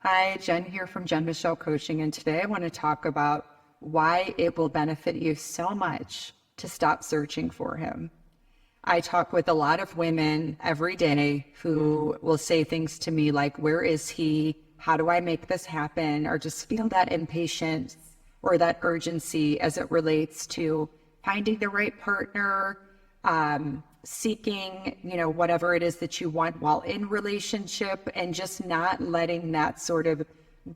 Hi, Jen here from Jen Michelle Coaching, and today I want to talk about why it will benefit you so much to stop searching for him. I talk with a lot of women every day who will say things to me like, where is he? How do I make this happen? Or just feel that impatience or that urgency as it relates to finding the right partner, seeking, whatever it is that you want while in relationship, and just not letting that sort of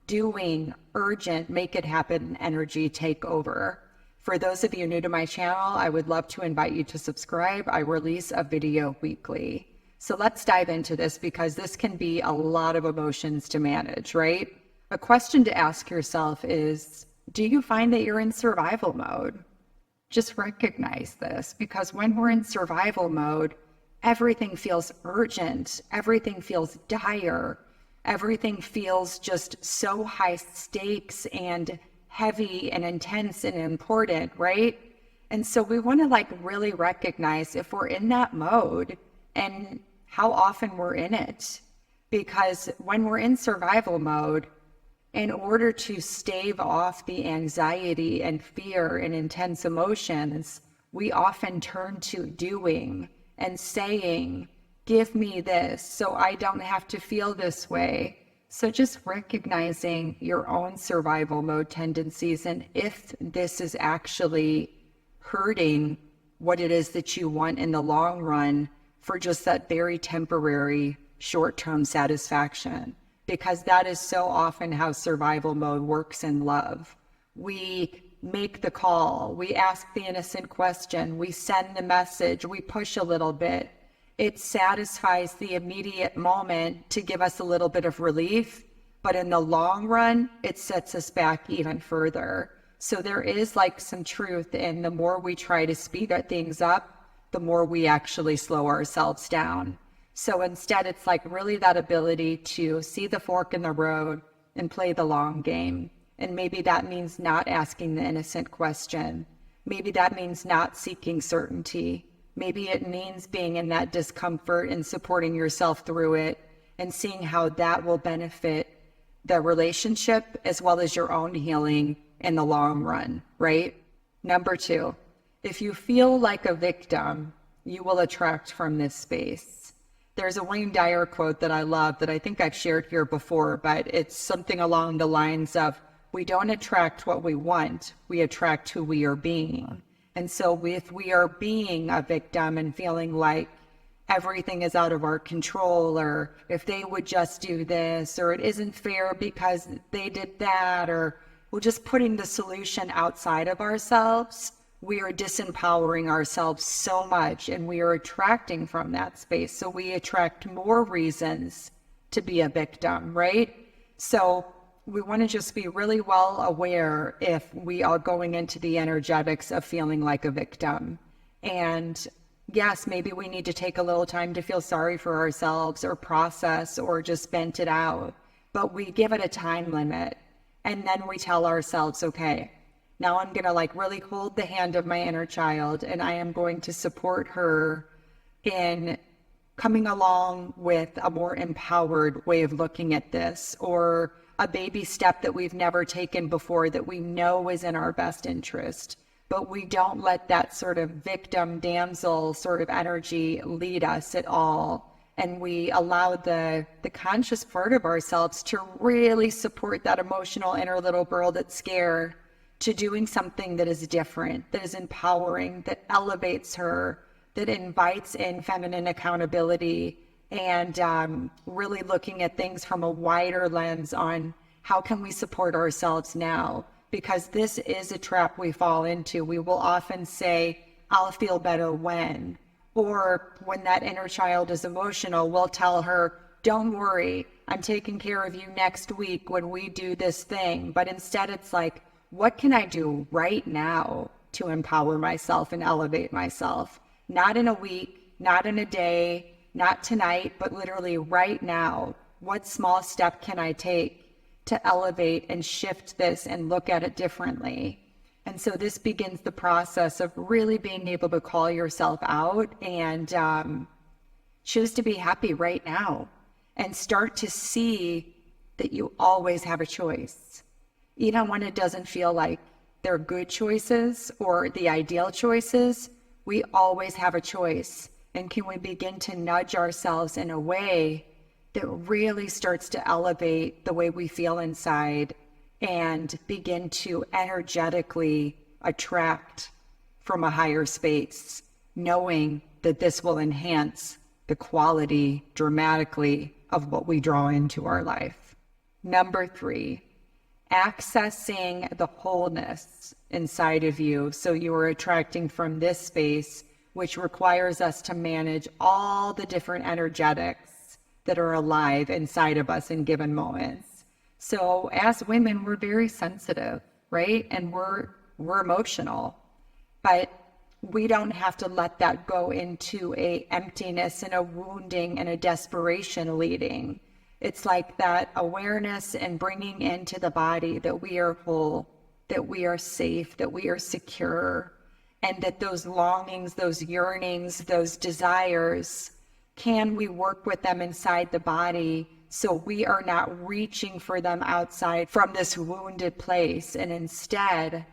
doing, urgent, make it happen energy take over. For those of you new to my channel, I would love to invite you to subscribe. I release a video weekly. So let's dive into this because this can be a lot of emotions to manage, right? A question to ask yourself is, do you find that you're in survival mode? Just recognize this, because when we're in survival mode, everything feels urgent, everything feels dire, everything feels just so high stakes and heavy and intense and important, right? And so we want to really recognize if we're in that mode and how often we're in it. Because when we're in survival mode, in order to stave off the anxiety and fear and intense emotions, we often turn to doing and saying, give me this so I don't have to feel this way. So just recognizing your own survival mode tendencies and if this is actually hurting what it is that you want in the long run for just that very temporary short-term satisfaction. Because that is so often how survival mode works in love. We make the call, we ask the innocent question, we send the message, we push a little bit. It satisfies the immediate moment to give us a little bit of relief, but in the long run, it sets us back even further. So there is some truth in the more we try to speed things up, the more we actually slow ourselves down. So instead, it's really that ability to see the fork in the road and play the long game. And maybe that means not asking the innocent question. Maybe that means not seeking certainty. Maybe it means being in that discomfort and supporting yourself through it and seeing how that will benefit the relationship as well as your own healing in the long run, right? Number 2, if you feel like a victim, you will attract from this space. There's a Wayne Dyer quote that I love that I think I've shared here before, but it's something along the lines of, we don't attract what we want, we attract who we are being. And so if we are being a victim and feeling like everything is out of our control, or if they would just do this, or it isn't fair because they did that, or we're just putting the solution outside of ourselves, we are disempowering ourselves so much and we are attracting from that space. So we attract more reasons to be a victim, right? So we want to just be really well aware if we are going into the energetics of feeling like a victim. And yes, maybe we need to take a little time to feel sorry for ourselves or process or just vent it out. But we give it a time limit. And then we tell ourselves, okay, now I'm going to really hold the hand of my inner child and I am going to support her in coming along with a more empowered way of looking at this, or a baby step that we've never taken before that we know is in our best interest. But we don't let that sort of victim damsel sort of energy lead us at all. And we allow the conscious part of ourselves to really support that emotional inner little girl that's scared to doing something that is different, that is empowering, that elevates her, that invites in feminine accountability, and really looking at things from a wider lens on how can we support ourselves now? Because this is a trap we fall into. We will often say, I'll feel better when, or when that inner child is emotional, we'll tell her, don't worry, I'm taking care of you next week when we do this thing. But instead it's what can I do right now to empower myself and elevate myself? Not in a week, not in a day, not tonight, but literally right now. What small step can I take to elevate and shift this and look at it differently? And so this begins the process of really being able to call yourself out and choose to be happy right now and start to see that you always have a choice. Even when it doesn't feel like they're good choices or the ideal choices, we always have a choice. And can we begin to nudge ourselves in a way that really starts to elevate the way we feel inside and begin to energetically attract from a higher space, knowing that this will enhance the quality dramatically of what we draw into our life. Number 3, accessing the wholeness inside of you. So you are attracting from this space, which requires us to manage all the different energetics that are alive inside of us in given moments. So as women, we're very sensitive, right? And we're emotional, but we don't have to let that go into a emptiness and a wounding and a desperation leading. It's like that awareness and bringing into the body that we are whole, that we are safe, that we are secure, and that those longings, those yearnings, those desires, can we work with them inside the body so we are not reaching for them outside from this wounded place, and instead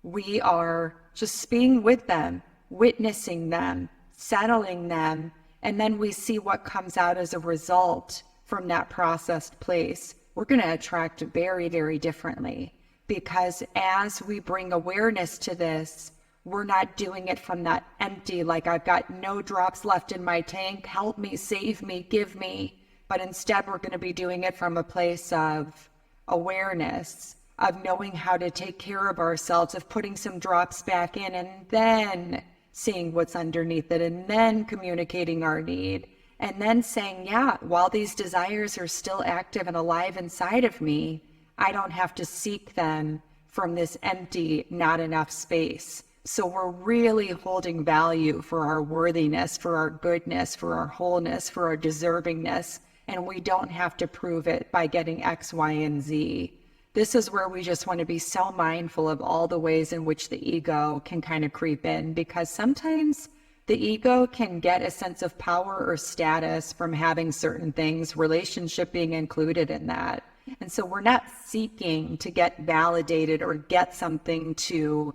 we are just being with them, witnessing them, settling them, and then we see what comes out as a result from that processed place. We're going to attract very, very differently, because as we bring awareness to this, we're not doing it from that empty, like I've got no drops left in my tank, help me, save me, give me. But instead, we're going to be doing it from a place of awareness, of knowing how to take care of ourselves, of putting some drops back in and then seeing what's underneath it, and then communicating our need, and then saying, yeah, while these desires are still active and alive inside of me, I don't have to seek them from this empty, not enough space. So we're really holding value for our worthiness, for our goodness, for our wholeness, for our deservingness, and we don't have to prove it by getting X, Y, and Z. This is where we just want to be so mindful of all the ways in which the ego can kind of creep in, because sometimes the ego can get a sense of power or status from having certain things, relationship being included in that. And so we're not seeking to get validated or get something to,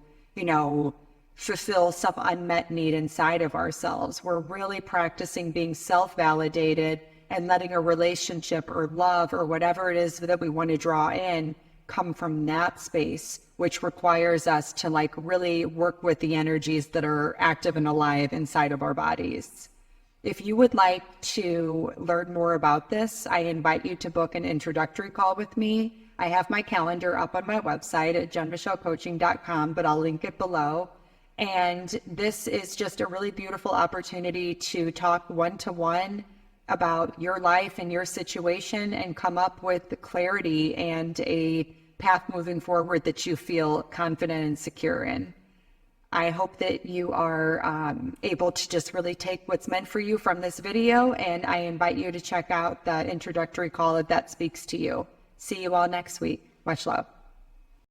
fulfill some unmet need inside of ourselves. We're really practicing being self-validated and letting a relationship or love or whatever it is that we want to draw in come from that space, which requires us to really work with the energies that are active and alive inside of our bodies. If you would like to learn more about this, I invite you to book an introductory call with me. I have my calendar up on my website at jenmichellecoaching.com, but I'll link it below. And this is just a really beautiful opportunity to talk one-to-one about your life and your situation and come up with the clarity and a path moving forward that you feel confident and secure in. I hope that you are able to just really take what's meant for you from this video, and I invite you to check out the introductory call if that speaks to you. See you all next week. Much love.